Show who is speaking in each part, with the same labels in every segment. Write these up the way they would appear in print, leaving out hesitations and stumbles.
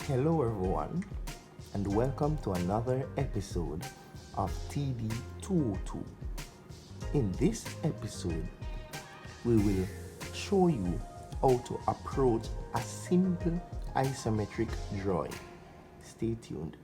Speaker 1: Hello everyone and welcome to another episode of TD 202. In this episode, we will show you how to approach a simple isometric drawing. Stay tuned.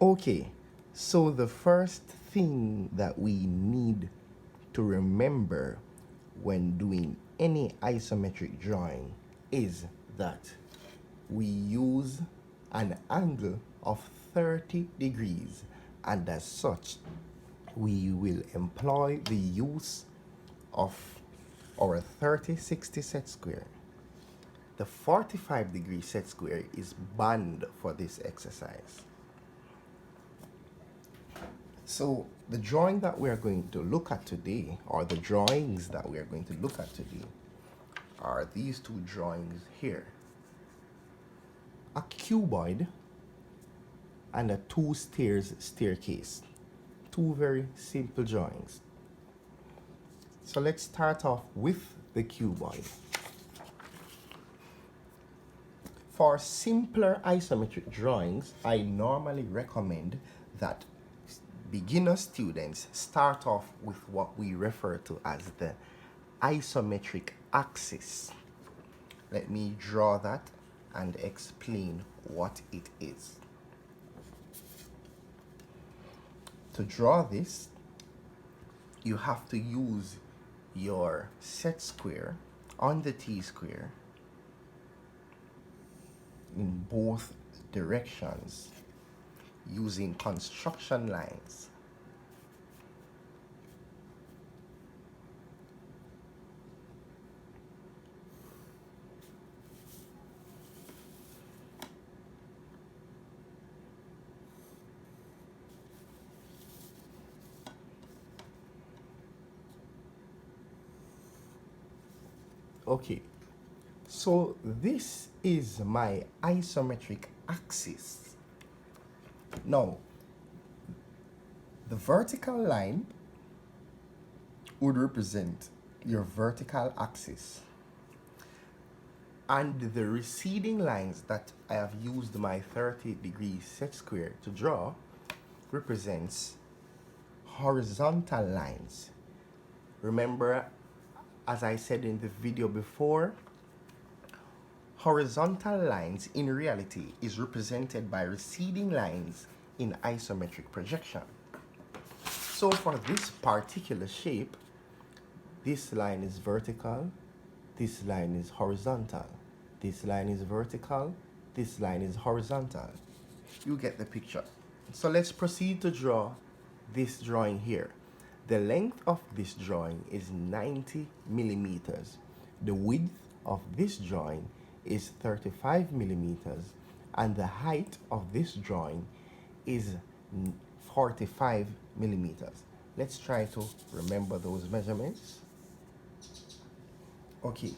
Speaker 1: Okay, so the first thing that we need to remember when doing any isometric drawing is that we use an angle of 30 degrees, and as such we will employ the use of our 30-60 set square. The 45-degree set square is banned for this exercise. So the drawing that we are going to look at today, or the drawings that we are going to look at today, are these two drawings here. A cuboid and a two-stairs staircase. Two very simple drawings. So let's start off with the cuboid. For simpler isometric drawings, I normally recommend that beginner students start off with what we refer to as the isometric axis. Let me draw that and explain what it is. To draw this, you have to use your set square on the T-square in both directions using construction lines. Okay, so this is my isometric axis. Now, the vertical line would represent your vertical axis, and the receding lines that I have used my 30-degree set square to draw represents horizontal lines. Remember, as I said in the video before, horizontal lines in reality is represented by receding lines in isometric projection. So for this particular shape, this line is vertical, this line is horizontal, this line is vertical, this line is horizontal. You get the picture. So let's proceed to draw this drawing here. The length of this drawing is 90 millimeters. The width of this drawing is 35 millimeters, and the height of this drawing is 45 millimeters. Let's try to remember those measurements. Okay,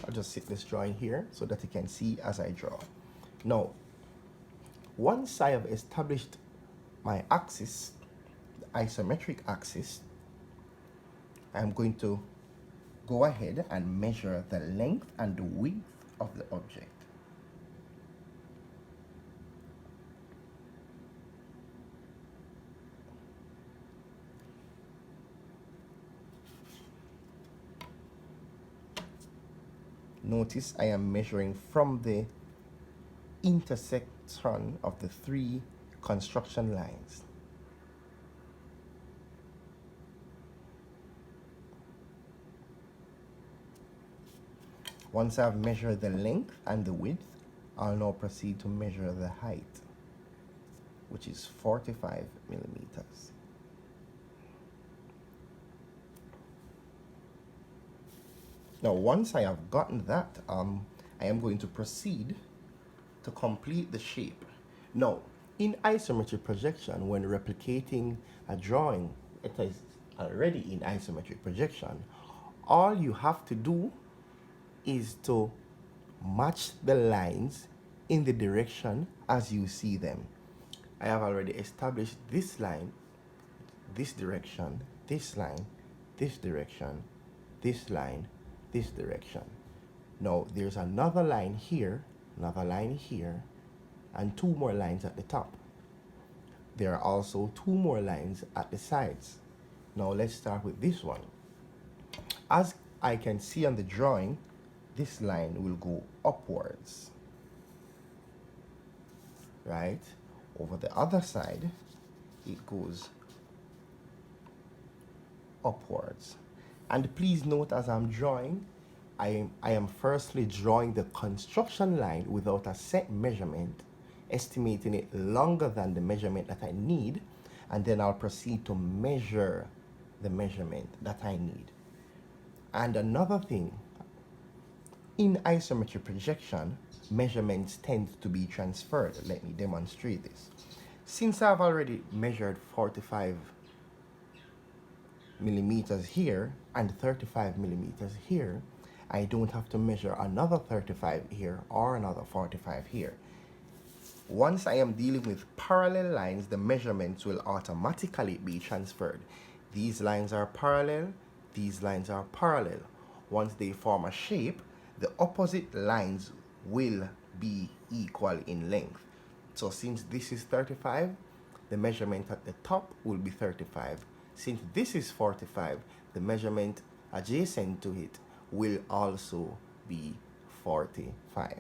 Speaker 1: I'll just sit this drawing here so that you can see as I draw. Now, once I have established my axis, the isometric axis, I'm going to go ahead and measure the length and the width of the object. Notice I am measuring from the intersection of the three construction lines. Once I've measured the length and the width, I'll now proceed to measure the height, which is 45 millimeters. Now, once I have gotten that, I am going to proceed to complete the shape. Now, In isometric projection, when replicating a drawing, it is already in isometric projection, all you have to do is to match the lines in the direction as you see them. I have already established this line, this direction, this line, this direction, this line, this direction. Now there's another line here, and two more lines at the top. There are also two more lines at the sides. Now let's start with this one. As I can see on the drawing, this line will go upwards, right? Over the other side, it goes upwards. And please note, as I'm drawing, I am firstly drawing the construction line without a set measurement, estimating it longer than the measurement that I need, and then I'll proceed to measure the measurement that I need. And another thing, in isometric projection, measurements tend to be transferred. Let me demonstrate this. Since I've already measured 45 millimeters here and 35 millimeters here, I don't have to measure another 35 here or another 45 here. Once I am dealing with parallel lines, the measurements will automatically be transferred. These lines are parallel, these lines are parallel. Once they form a shape, the opposite lines will be equal in length. So since this is 35, the measurement at the top will be 35. Since this is 45, the measurement adjacent to it will also be 45.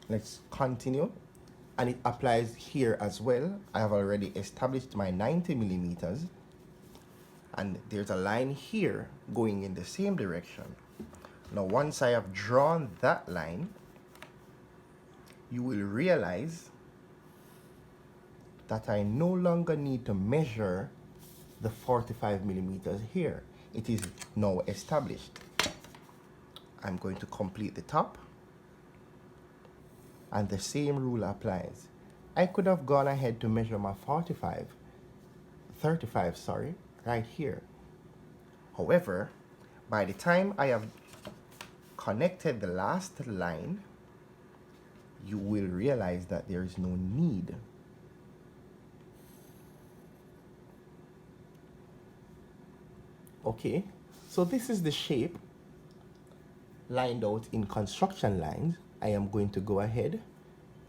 Speaker 1: Let's continue. And it applies here as well. I have already established my 90 millimeters. And there's a line here going in the same direction. Now, once I have drawn that line, you will realize that I no longer need to measure the 45 millimeters here. It is now established. I'm going to complete the top, and the same rule applies. I could have gone ahead to measure my 35, sorry, right here. However, by the time I have connected the last line, you will realize that there is no need. Okay, so this is the shape lined out in construction lines. I am going to go ahead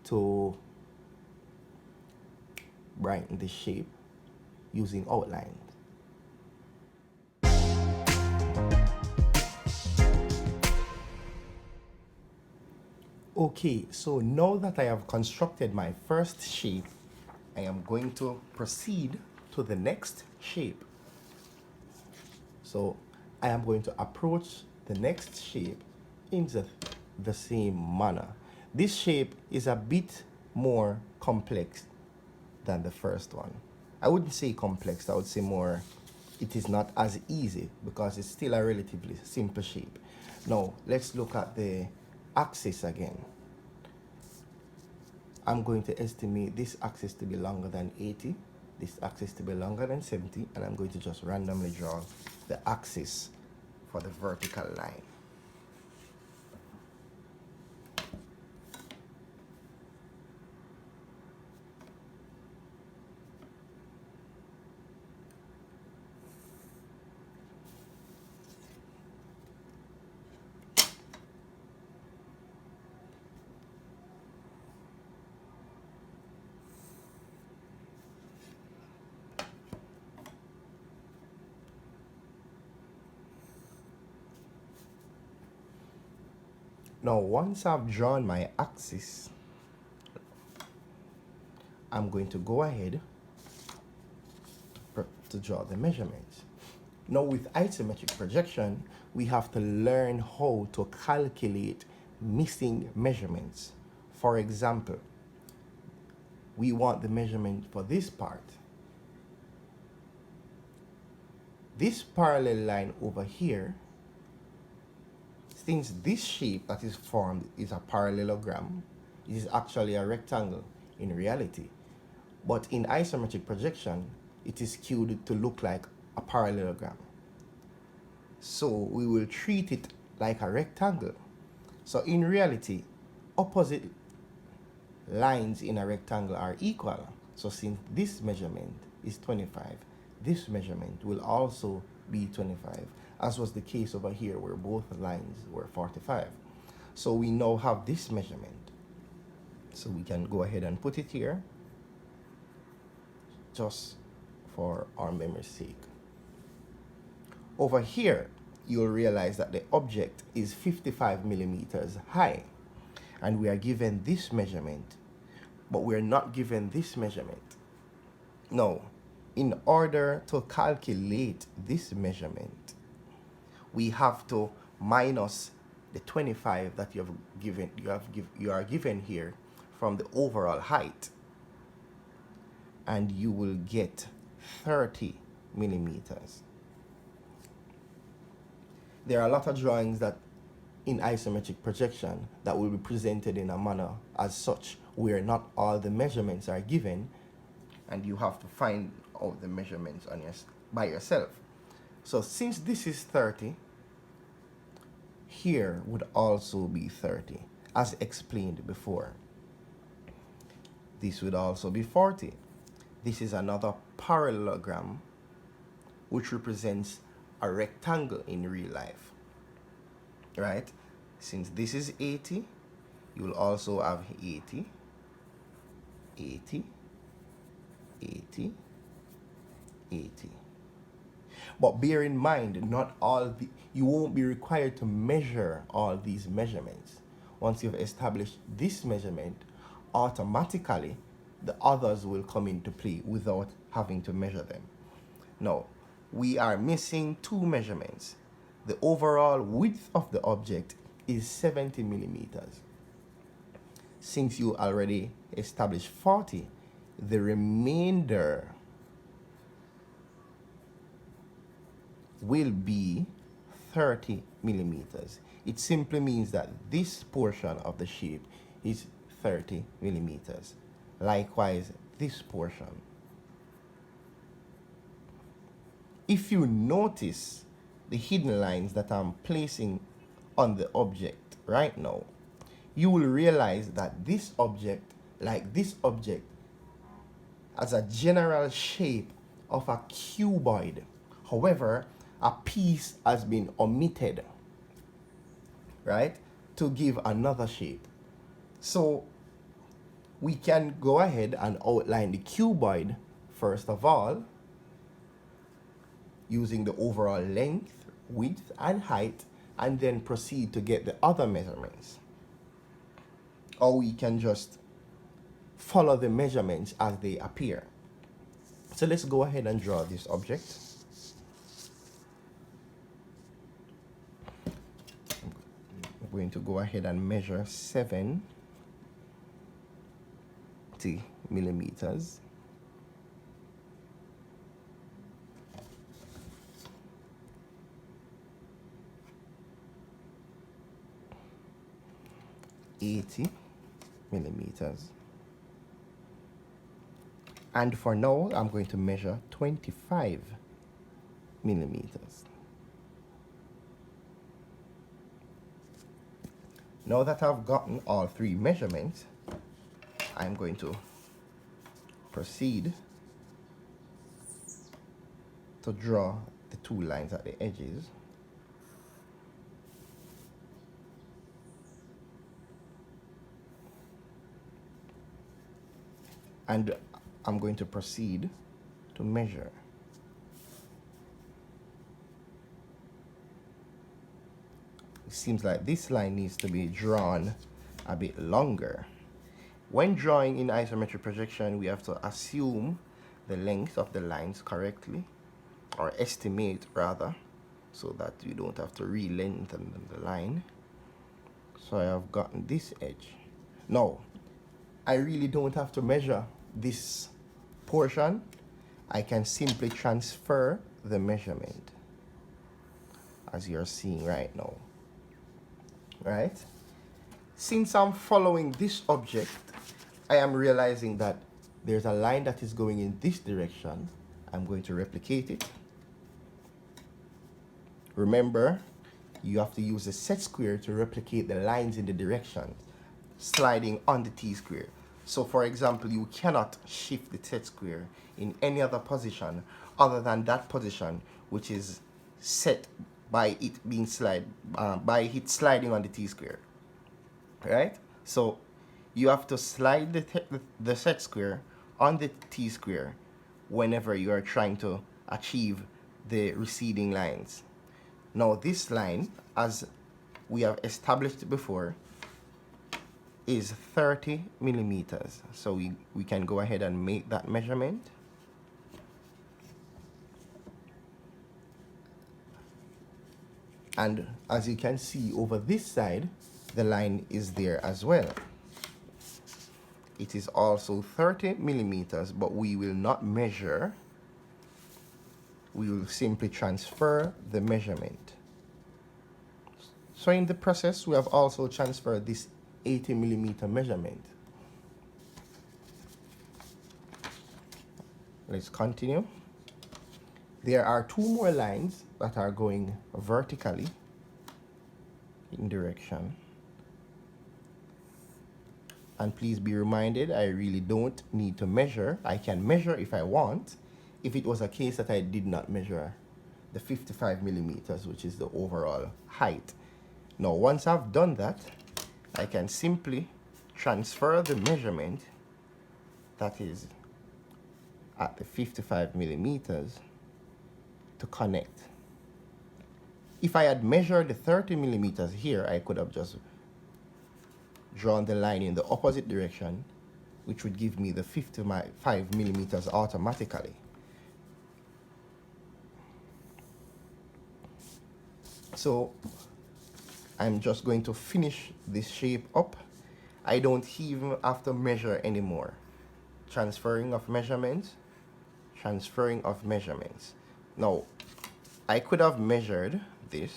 Speaker 1: to brighten the shape using outlines. Okay, so now that I have constructed my first shape, I am going to proceed to the next shape. So I am going to approach the next shape in the same manner. This shape is a bit more complex than the first one. I wouldn't say complex, I would say more, it is not as easy because it's still a relatively simple shape. Now, let's look at the axis again. I'm going to estimate this axis to be longer than 80, this axis to be longer than 70, and I'm going to just randomly draw the axis for the vertical line. Now, once I've drawn my axis, I'm going to go ahead to draw the measurements. Now, with isometric projection, we have to learn how to calculate missing measurements. For example, we want the measurement for this part. This parallel line over here, since this shape that is formed is a parallelogram, It is actually a rectangle in reality. But in isometric projection, it is skewed to look like a parallelogram. So we will treat it like a rectangle. So in reality, opposite lines in a rectangle are equal. So since this measurement is 25, this measurement will also be 25, as was the case over here where both lines were 45. So we now have this measurement. So we can go ahead and put it here just for our memory's sake. Over here, you'll realize that the object is 55 millimeters high, and we are given this measurement, but we're not given this measurement. No, in order to calculate this measurement, we have to minus the 25 that you are given here from the overall height, and you will get 30 millimeters. There are a lot of drawings that in isometric projection that will be presented in a manner as such where not all the measurements are given, and you have to find out the measurements by yourself. So since this is 30, here would also be 30, as explained before. This would also be 40. This is another parallelogram which represents a rectangle in real life, right? Since this is 80, you will also have 80, 80, 80, 80. But bear in mind, not all you won't be required to measure all these measurements. Once you've established this measurement, automatically the others will come into play without having to measure them. Now, we are missing two measurements. The overall width of the object is 70 millimeters. Since you already established 40, the remainder will be 30 millimeters. It simply means that this portion of the shape is 30 millimeters. Likewise, this portion. If you notice the hidden lines that I'm placing on the object right now, you will realize that this object, like this object, has a general shape of a cuboid. However, a piece has been omitted, right, to give another shape. So we can go ahead and outline the cuboid first of all, using the overall length, width, and height, and then proceed to get the other measurements. Or we can just follow the measurements as they appear. So let's go ahead and draw this object. I'm going to go ahead and measure 70 millimeters. $80 millimeters. And for now, I'm going to measure 25 millimeters. Now that I've gotten all three measurements, I'm going to proceed to draw the two lines at the edges. And I'm going to proceed to measure. It seems like this line needs to be drawn a bit longer. When drawing in isometric projection, we have to assume the length of the lines correctly, or estimate rather, so that you don't have to re-lengthen the line. So I have gotten this edge. Now, I really don't have to measure this portion. I can simply transfer the measurement, as you're seeing right now, right? Since I'm following this object, I am realizing that there's a line that is going in this direction. I'm going to replicate it. Remember, you have to use the set square to replicate the lines in the direction, sliding on the t-square. So for example, you cannot shift the set square in any other position other than that position which is set by it being by it sliding on the t-square. Right? So you have to slide the set square on the t-square whenever you are trying to achieve the receding lines. Now this line, as we have established before, is 30 millimeters. So we can go ahead and make that measurement. And as you can see over this side, the line is there as well. It is also 30 millimeters, but we will not measure. We will simply transfer the measurement. So in the process, we have also transferred this 80 millimeter measurement. Let's continue. There are two more lines that are going vertically in direction. And please be reminded, I really don't need to measure. I can measure if I want, if it was a case that I did not measure the 55 millimeters, which is the overall height. Now, once I've done that, I can simply transfer the measurement that is at the 55 millimeters to connect. If I had measured the 30 millimeters here, I could have just drawn the line in the opposite direction, which would give me the 55 millimeters automatically. So I'm just going to finish this shape up. I don't even have to measure anymore. Transferring of measurements, transferring of measurements. Now, I could have measured this,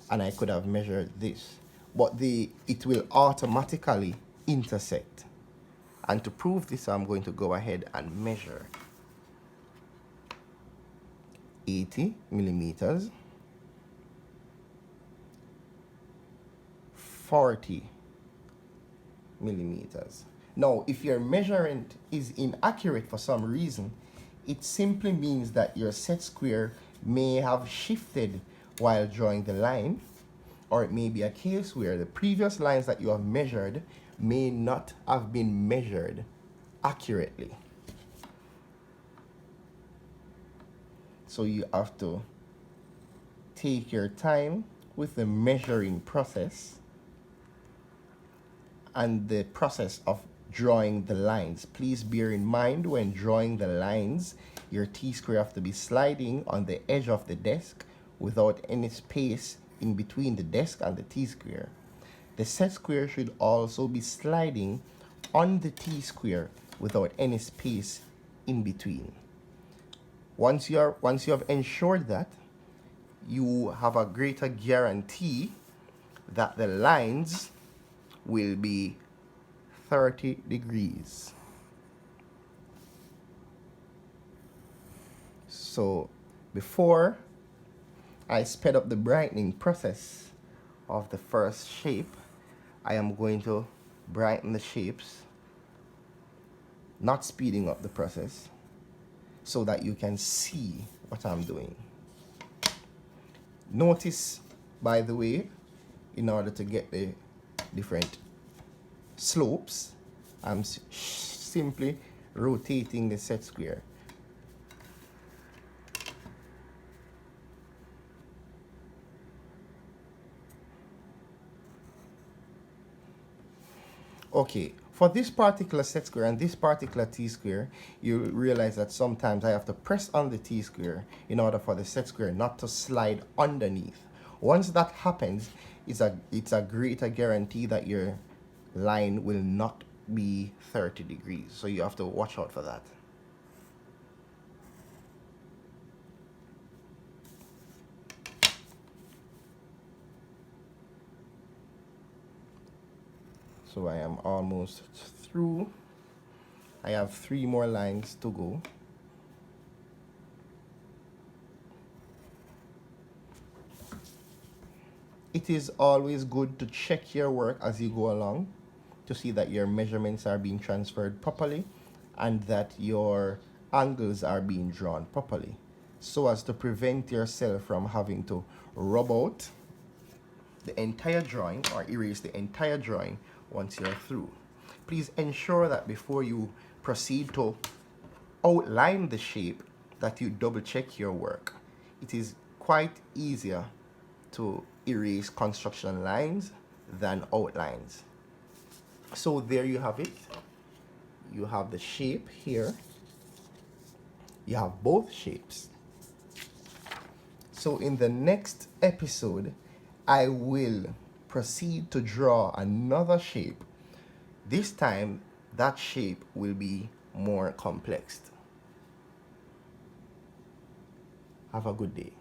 Speaker 1: and I could have measured this, but it will automatically intersect. And to prove this, I'm going to go ahead and measure 80 millimeters, 40 millimeters. Now, if your measurement is inaccurate for some reason, it simply means that your set square may have shifted while drawing the line, or it may be a case where the previous lines that you have measured may not have been measured accurately. So you have to take your time with the measuring process and the process of drawing the lines. Please bear in mind, when drawing the lines, your t-square have to be sliding on the edge of the desk without any space in between the desk and the t-square. The set square should also be sliding on the t-square without any space in between. Once you have ensured that, you have a greater guarantee that the lines will be 30 degrees. So before I sped up the brightening process of the first shape, I am going to brighten the shapes, not speeding up the process, so that you can see what I'm doing. Notice, by the way, in order to get the different slopes, I'm simply rotating the set square. Okay, for this particular set square and this particular t-square, you realize that sometimes I have to press on the t-square in order for the set square not to slide underneath. Once that happens, it's a greater guarantee that your line will not be 30 degrees. So you have to watch out for that. So I am almost through. I have 3 more lines to go. It is always good to check your work as you go along to see that your measurements are being transferred properly and that your angles are being drawn properly, so as to prevent yourself from having to rub out the entire drawing or erase the entire drawing once you're through. Please ensure that before you proceed to outline the shape that you double check your work. It is quite easier to erase construction lines than outlines. So there you have it. You have the shape here. You have both shapes. So in the next episode, I will proceed to draw another shape. This time, that shape will be more complex. Have a good day.